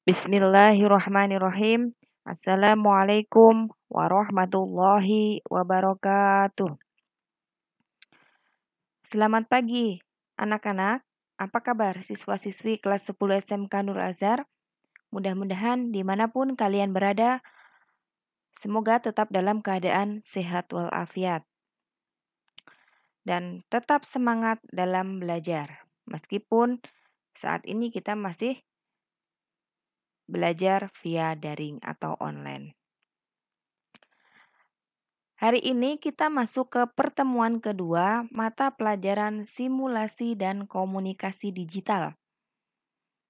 Bismillahirrahmanirrahim. Assalamualaikum warahmatullahi wabarakatuh. Selamat pagi, anak-anak. Apa kabar siswa-siswi kelas 10 SMK Nur Azhar? Mudah-mudahan dimanapun kalian berada, semoga tetap dalam keadaan sehat walafiat. Dan tetap semangat dalam belajar. Meskipun saat ini kita masih belajar via daring atau online. Hari ini kita masuk ke pertemuan kedua mata pelajaran simulasi dan komunikasi digital.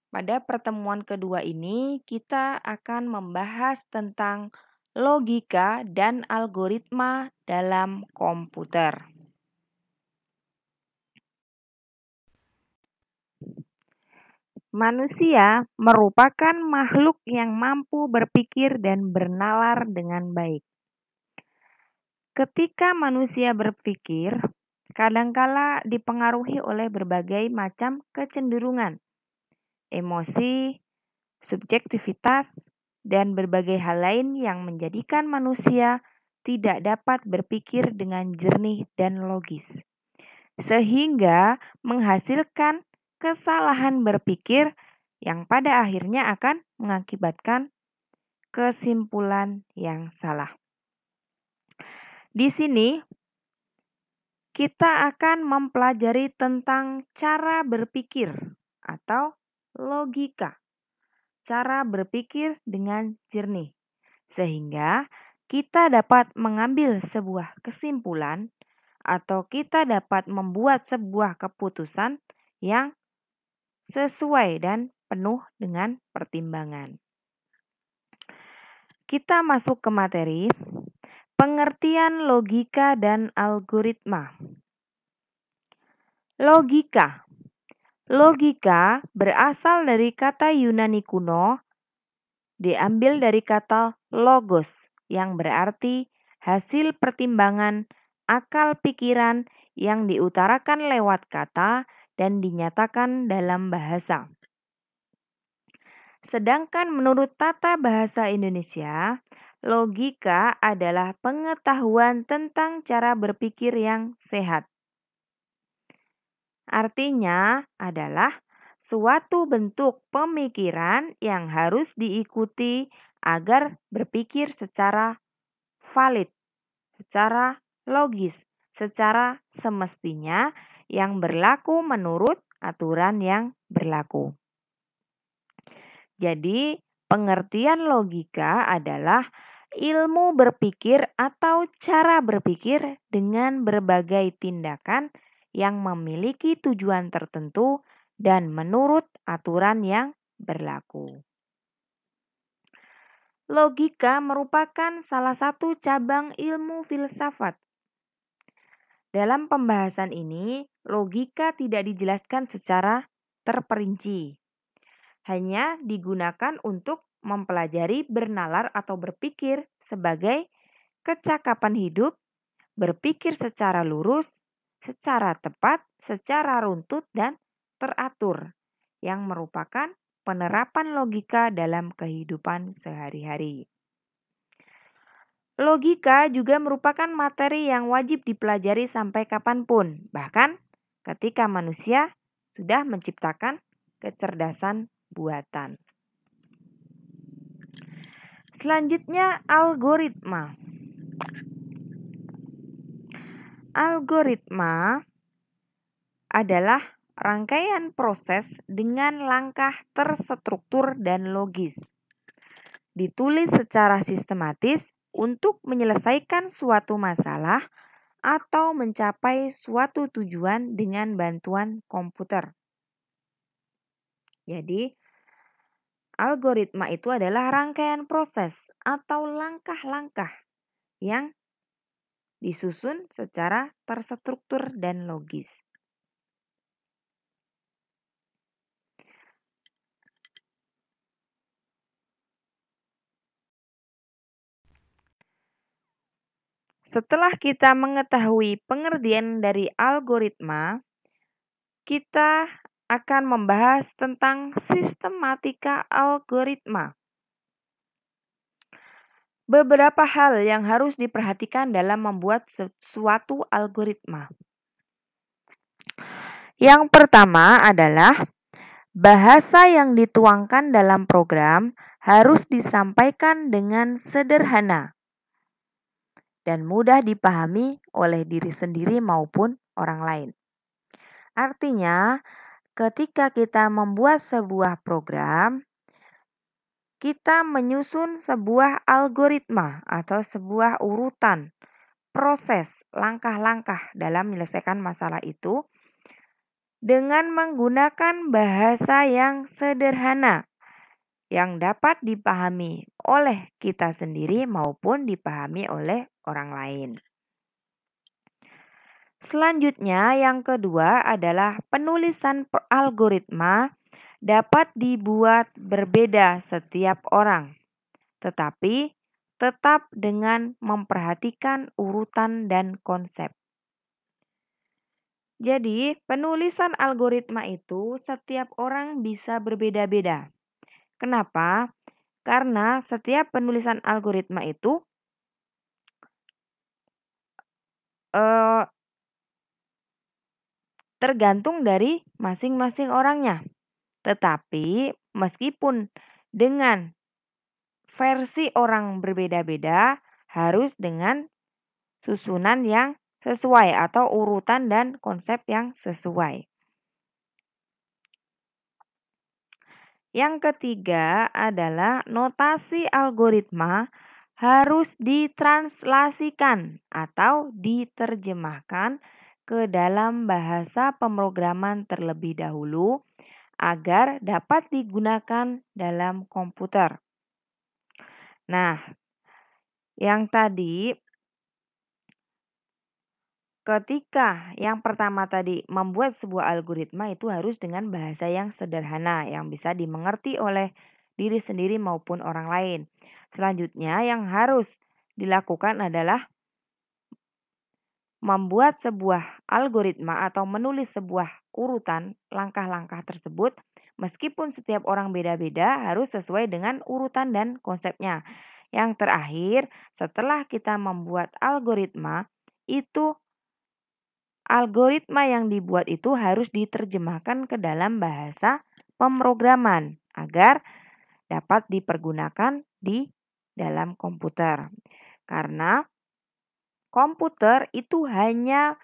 Pada pertemuan kedua ini kita akan membahas tentang logika dan algoritma dalam komputer. Manusia merupakan makhluk yang mampu berpikir dan bernalar dengan baik. Ketika manusia berpikir, kadangkala dipengaruhi oleh berbagai macam kecenderungan, emosi, subjektivitas, dan berbagai hal lain yang menjadikan manusia tidak dapat berpikir dengan jernih dan logis, sehingga menghasilkan kesalahan berpikir yang pada akhirnya akan mengakibatkan kesimpulan yang salah. Di sini kita akan mempelajari tentang cara berpikir atau logika. Cara berpikir dengan jernih, sehingga kita dapat mengambil sebuah kesimpulan atau kita dapat membuat sebuah keputusan yang sesuai dan penuh dengan pertimbangan. Kita masuk ke materi pengertian logika dan algoritma. Logika. Logika berasal dari kata Yunani kuno, diambil dari kata logos yang berarti hasil pertimbangan akal pikiran yang diutarakan lewat kata dan dinyatakan dalam bahasa. Sedangkan menurut tata bahasa Indonesia, logika adalah pengetahuan tentang cara berpikir yang sehat. Artinya adalah suatu bentuk pemikiran yang harus diikuti agar berpikir secara valid, secara logis, secara semestinya yang berlaku menurut aturan yang berlaku. Jadi, pengertian logika adalah ilmu berpikir atau cara berpikir dengan berbagai tindakan yang memiliki tujuan tertentu dan menurut aturan yang berlaku. Logika merupakan salah satu cabang ilmu filsafat. Dalam pembahasan ini, logika tidak dijelaskan secara terperinci. Hanya digunakan untuk mempelajari bernalar atau berpikir sebagai kecakapan hidup, berpikir secara lurus, secara tepat, secara runtut dan teratur, yang merupakan penerapan logika dalam kehidupan sehari-hari. Logika juga merupakan materi yang wajib dipelajari sampai kapanpun, bahkan ketika manusia sudah menciptakan kecerdasan buatan. Selanjutnya, algoritma. Algoritma adalah rangkaian proses dengan langkah terstruktur dan logis. Ditulis secara sistematis untuk menyelesaikan suatu masalah atau mencapai suatu tujuan dengan bantuan komputer. Jadi, algoritma itu adalah rangkaian proses atau langkah-langkah yang disusun secara terstruktur dan logis. Setelah kita mengetahui pengertian dari algoritma, kita akan membahas tentang sistematika algoritma. Beberapa hal yang harus diperhatikan dalam membuat suatu algoritma. Yang pertama adalah bahasa yang dituangkan dalam program harus disampaikan dengan sederhana dan mudah dipahami oleh diri sendiri maupun orang lain. Artinya, ketika kita membuat sebuah program, kita menyusun sebuah algoritma atau sebuah urutan proses langkah-langkah dalam menyelesaikan masalah itu dengan menggunakan bahasa yang sederhana yang dapat dipahami oleh kita sendiri maupun dipahami oleh orang lain. Selanjutnya, yang kedua adalah penulisan algoritma dapat dibuat berbeda setiap orang, tetapi tetap dengan memperhatikan urutan dan konsep. Jadi, penulisan algoritma itu setiap orang bisa berbeda-beda. Kenapa? Karena setiap penulisan algoritma itu tergantung dari masing-masing orangnya. Tetapi meskipun dengan versi orang berbeda-beda, harus dengan susunan yang sesuai atau urutan dan konsep yang sesuai. Yang ketiga adalah notasi algoritma harus ditranslasikan atau diterjemahkan ke dalam bahasa pemrograman terlebih dahulu agar dapat digunakan dalam komputer. Nah, yang tadi ketika yang pertama tadi membuat sebuah algoritma itu harus dengan bahasa yang sederhana yang bisa dimengerti oleh diri sendiri maupun orang lain. Selanjutnya yang harus dilakukan adalah membuat sebuah algoritma atau menulis sebuah urutan langkah-langkah tersebut meskipun setiap orang beda-beda harus sesuai dengan urutan dan konsepnya. Yang terakhir, setelah kita membuat algoritma, itu algoritma yang dibuat itu harus diterjemahkan ke dalam bahasa pemrograman agar dapat dipergunakan di dalam komputer. Karena komputer itu hanya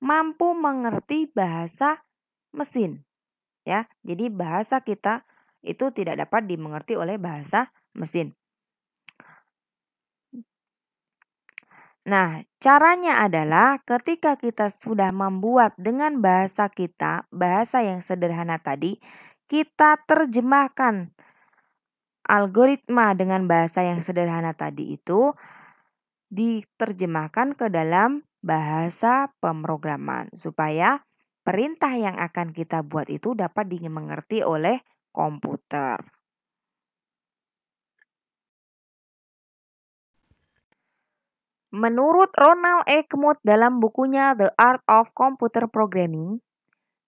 mampu mengerti bahasa mesin, ya. Jadi bahasa kita itu tidak dapat dimengerti oleh bahasa mesin. Nah, caranya adalah ketika kita sudah membuat dengan bahasa kita, bahasa yang sederhana tadi, kita terjemahkan algoritma dengan bahasa yang sederhana tadi itu diterjemahkan ke dalam bahasa pemrograman supaya perintah yang akan kita buat itu dapat dimengerti oleh komputer. Menurut Ronald E. Kmuth dalam bukunya The Art of Computer Programming,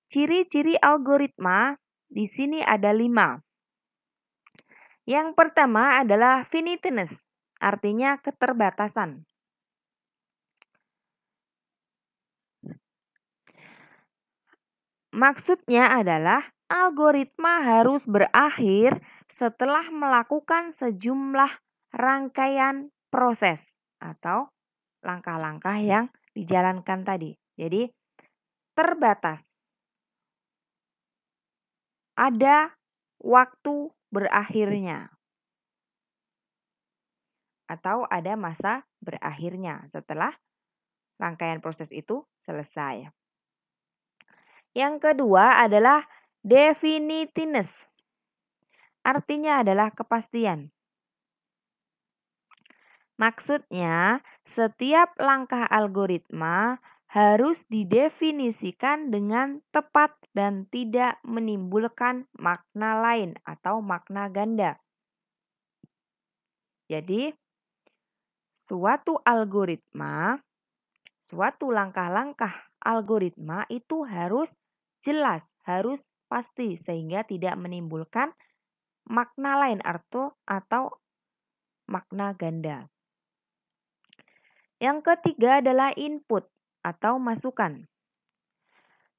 ciri-ciri algoritma di sini ada 5. Yang pertama adalah finiteness, artinya keterbatasan. Maksudnya adalah algoritma harus berakhir setelah melakukan sejumlah rangkaian proses atau langkah-langkah yang dijalankan tadi. Jadi terbatas. Ada waktu berakhirnya atau ada masa berakhirnya setelah rangkaian proses itu selesai. Yang kedua adalah definiteness. Artinya adalah kepastian. Maksudnya, setiap langkah algoritma harus didefinisikan dengan tepat dan tidak menimbulkan makna lain atau makna ganda. Jadi, suatu algoritma, suatu langkah-langkah algoritma itu harus jelas, harus pasti sehingga tidak menimbulkan makna lain atau makna ganda. Yang ketiga adalah input atau masukan.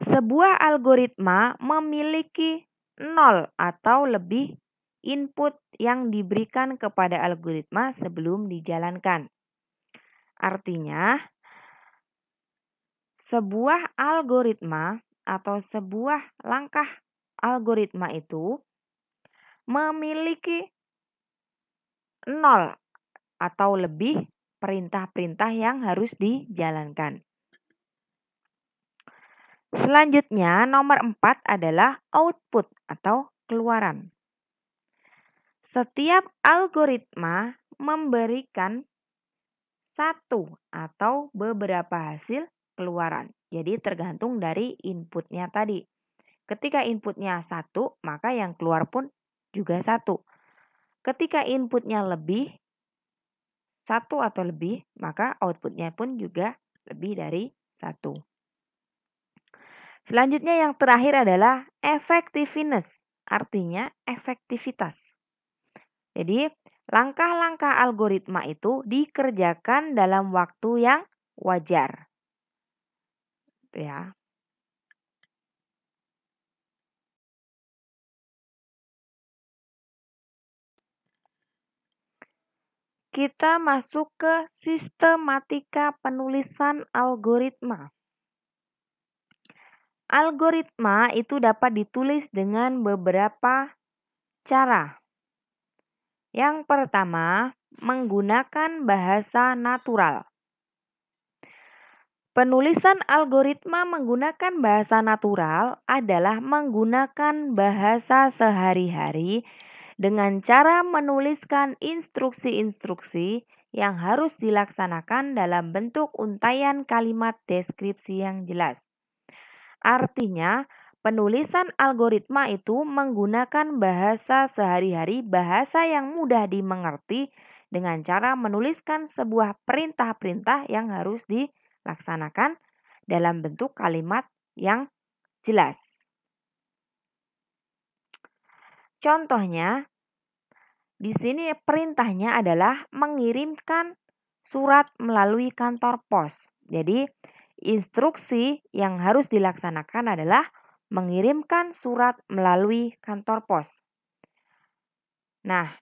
Sebuah algoritma memiliki 0 atau lebih input yang diberikan kepada algoritma sebelum dijalankan. Artinya, sebuah algoritma atau sebuah langkah algoritma itu memiliki 0 atau lebih perintah-perintah yang harus dijalankan. Selanjutnya, nomor 4 adalah output atau keluaran. Setiap algoritma memberikan satu atau beberapa hasil keluaran. Jadi tergantung dari inputnya tadi. Ketika inputnya 1, maka yang keluar pun juga 1. Ketika inputnya lebih 1 atau lebih, maka outputnya pun juga lebih dari 1. Selanjutnya yang terakhir adalah effectiveness, artinya efektivitas. Jadi langkah-langkah algoritma itu dikerjakan dalam waktu yang wajar. Ya. Kita masuk ke sistematika penulisan algoritma. Algoritma itu dapat ditulis dengan beberapa cara. Yang pertama, menggunakan bahasa natural. Penulisan algoritma menggunakan bahasa natural adalah menggunakan bahasa sehari-hari dengan cara menuliskan instruksi-instruksi yang harus dilaksanakan dalam bentuk untaian kalimat deskripsi yang jelas. Artinya, penulisan algoritma itu menggunakan bahasa sehari-hari, bahasa yang mudah dimengerti dengan cara menuliskan sebuah perintah-perintah yang harus dilaksanakan dalam bentuk kalimat yang jelas. Contohnya, di sini perintahnya adalah mengirimkan surat melalui kantor pos. Jadi, instruksi yang harus dilaksanakan adalah mengirimkan surat melalui kantor pos. Nah,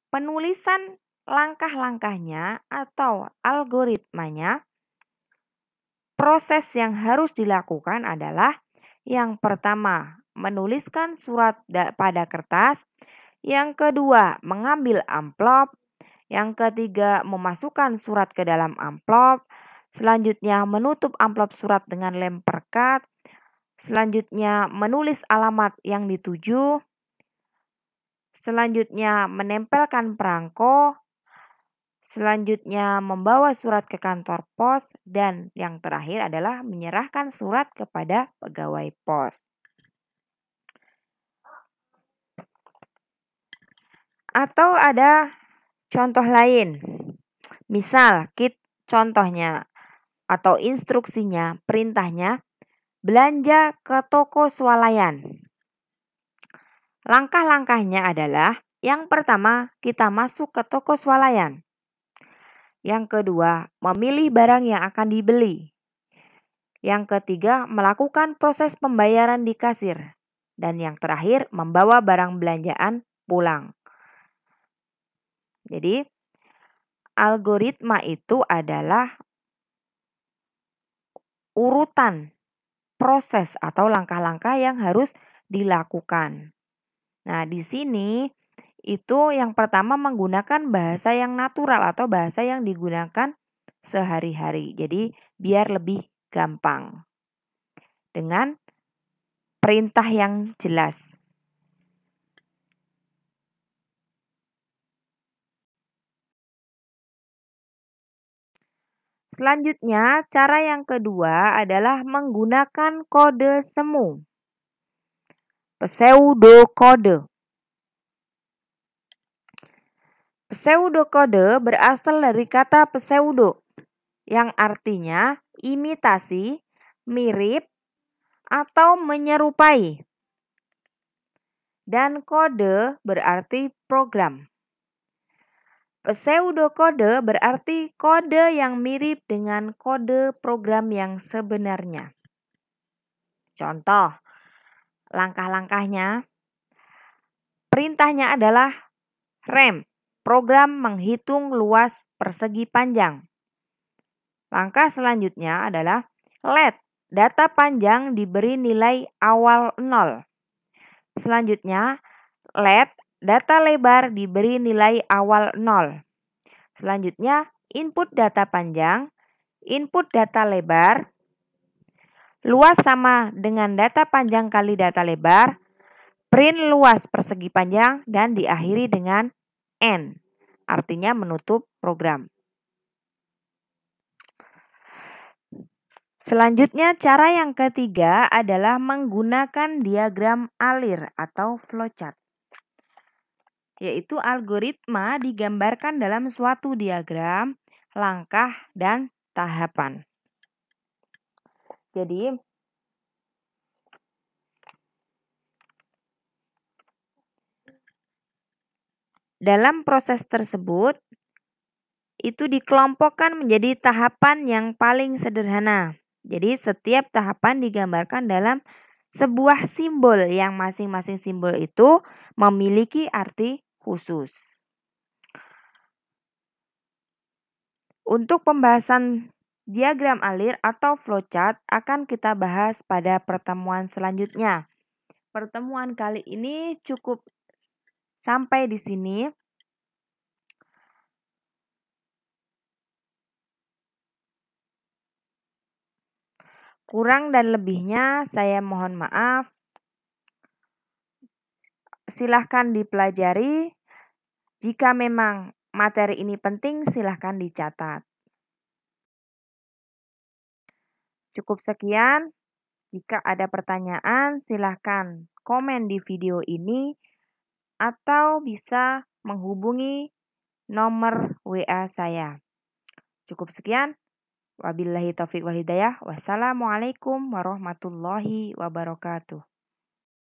penulisan langkah-langkahnya atau algoritmanya, proses yang harus dilakukan adalah yang pertama, menuliskan surat pada kertas. Yang kedua, mengambil amplop. Yang ketiga, memasukkan surat ke dalam amplop. Selanjutnya, menutup amplop surat dengan lem perekat. Selanjutnya, menulis alamat yang dituju. Selanjutnya, menempelkan perangko. Selanjutnya, membawa surat ke kantor pos. Dan yang terakhir adalah menyerahkan surat kepada pegawai pos. Atau ada contoh lain. Misal, contohnya atau instruksinya, perintahnya, belanja ke toko swalayan. Langkah-langkahnya adalah, yang pertama, kita masuk ke toko swalayan. Yang kedua, memilih barang yang akan dibeli. Yang ketiga, melakukan proses pembayaran di kasir. Dan yang terakhir, membawa barang belanjaan pulang. Jadi, algoritma itu adalah urutan proses atau langkah-langkah yang harus dilakukan. Nah, di sini itu yang pertama menggunakan bahasa yang natural atau bahasa yang digunakan sehari-hari. Jadi, biar lebih gampang. Dengan perintah yang jelas. Selanjutnya, cara yang kedua adalah menggunakan kode semu. Pseudokode. Pseudokode berasal dari kata pseudo, yang artinya imitasi, mirip, atau menyerupai. dan kode berarti program. Pseudokode berarti kode yang mirip dengan kode program yang sebenarnya. Contoh, langkah-langkahnya. Perintahnya adalah rem, program menghitung luas persegi panjang. Langkah selanjutnya adalah let, data panjang diberi nilai awal 0. Selanjutnya, let, data lebar diberi nilai awal 0. Selanjutnya, input data panjang, input data lebar, luas sama dengan data panjang kali data lebar, print luas persegi panjang, dan diakhiri dengan end, artinya menutup program. Selanjutnya, cara yang ketiga adalah menggunakan diagram alir atau flowchart, yaitu algoritma digambarkan dalam suatu diagram, langkah, dan tahapan. Jadi, dalam proses tersebut, itu dikelompokkan menjadi tahapan yang paling sederhana. Jadi setiap tahapan digambarkan dalam sebuah simbol yang masing-masing simbol itu memiliki arti khusus. Untuk pembahasan diagram alir atau flowchart akan kita bahas pada pertemuan selanjutnya. Pertemuan kali ini cukup sampai di sini. Kurang dan lebihnya saya mohon maaf. Silahkan dipelajari. Jika memang materi ini penting, silahkan dicatat. Cukup sekian. Jika ada pertanyaan, silahkan komen di video ini atau bisa menghubungi nomor WA saya. Cukup sekian. Wabillahi taufiq wal hidayah. Wassalamualaikum warahmatullahi wabarakatuh.